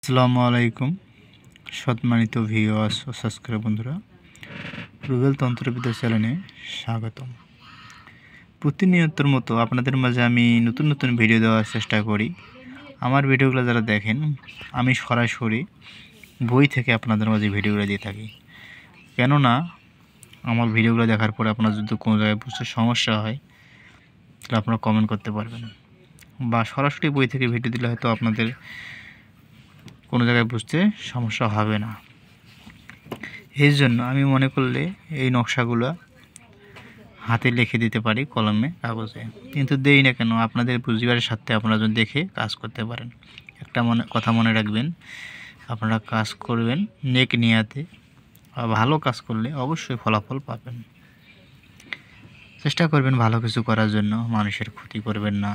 আসসালামু আলাইকুম সম্মানিত ভিউয়ার্স ও সাবস্ক্রাইবার বন্ধুরা, রুবেল তন্ত্রবিদ্যা চ্যানেলে স্বাগতম। প্রতিনিয়তর মতো আপনাদের মাঝে আমি নতুন নতুন ভিডিও দেওয়ার চেষ্টা করি। আমার ভিডিওগুলো যারা দেখেন, আমি সরাসরি বই থেকে আপনাদের মাঝে ভিডিওগুলো দিয়ে থাকি। কেননা আমার ভিডিওগুলো দেখার পরে আপনার যদি কোনো জায়গায় বুঝতে সমস্যা হয় তাহলে আপনারা কমেন্ট করতে পারবেন, বা সরাসরি বই থেকে ভিডিও দিলে হয়তো আপনাদের কোনো জায়গায় বুঝতে সমস্যা হবে না। এই জন্য আমি মনে করলে এই নকশাগুলো হাতে লিখে দিতে পারি, কলমে কাগজে, কিন্তু দেই না কেন, আপনাদের বুঝিবার সাথে আপনারা যদি দেখে কাজ করতে পারেন। একটা কথা মনে রাখবেন, আপনারা কাজ করবেন নেক নিয়াতে, ভালো কাজ করলে অবশ্যই ফলাফল পাবেন। চেষ্টা করবেন ভালো কিছু করার জন্য, মানুষের ক্ষতি করবেন না।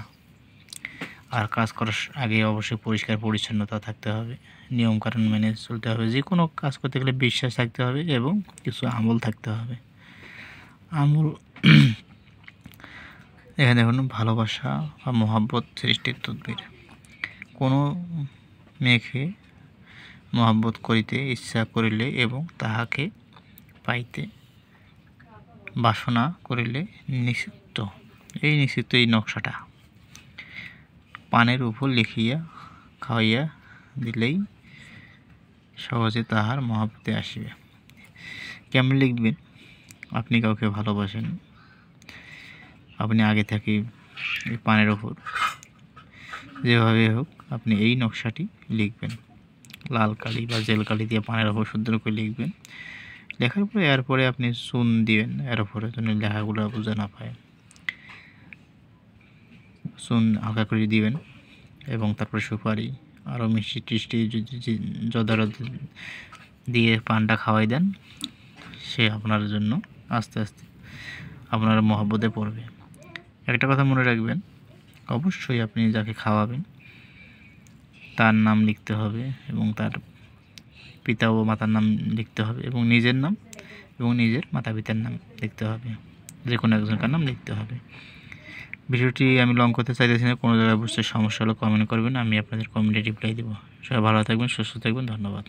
আর কাজ করার আগে অবশ্যই পরিষ্কার পরিচ্ছন্নতা থাকতে হবে, নিয়মকানুন মেনে চলতে হবে। যে কোনো কাজ করতে গেলে বিশ্বাস থাকতে হবে এবং কিছু আমল থাকতে হবে। আমল এখানে দেখুন, ভালোবাসা বা মহব্বত সৃষ্টির তদবির। কোনো মেয়েকে মহব্বত করিতে ইচ্ছা করিলে এবং তাহাকে পাইতে বাসনা করিলে নিষিদ্ধ এই নকশাটা পানের উপর লিখিয়া খাওয়াইয়া দিলেই সহজে তাহার মহব্বতে আসিবে। কেমন লিখবেন? আপনি কাউকে ভালোবাসেন, আপনি আগে থেকে এই পানের ওপর যেভাবে হোক আপনি এই নকশাটি লিখবেন। লাল কালি বা জেল কালি দিয়ে পানের ওপর সুন্দর করে লিখবেন। লেখার পরে এরপরে আপনি চুন দিবেন এর ওপরে, যেন লেখাগুলো বোঝা না পায়। চুন হালকা করে দিবেন এবং তারপরে সুপারি আরও মিষ্টি টিষ্টি যদি যদারদ দিয়ে পানটা খাওয়াই দেন, সে আপনার জন্য আস্তে আস্তে আপনার মহব্বতে পড়বে। একটা কথা মনে রাখবেন, অবশ্যই আপনি যাকে খাওয়াবেন তার নাম লিখতে হবে এবং তার পিতা ও মাতার নাম লিখতে হবে এবং নিজের নাম এবং নিজের মাতা পিতার নাম লিখতে হবে, যে কোনো একজনকার নাম লিখতে হবে। ভিডিওটি আমি লং করতে চাইতেছি না, কোনো জায়গায় বুঝতে সমস্যা হলে কমেন্ট করবেন, আমি আপনাদের কমেন্টে রিপ্লাই দেবো। সবাই ভালো থাকবেন, সুস্থ থাকবেন, ধন্যবাদ।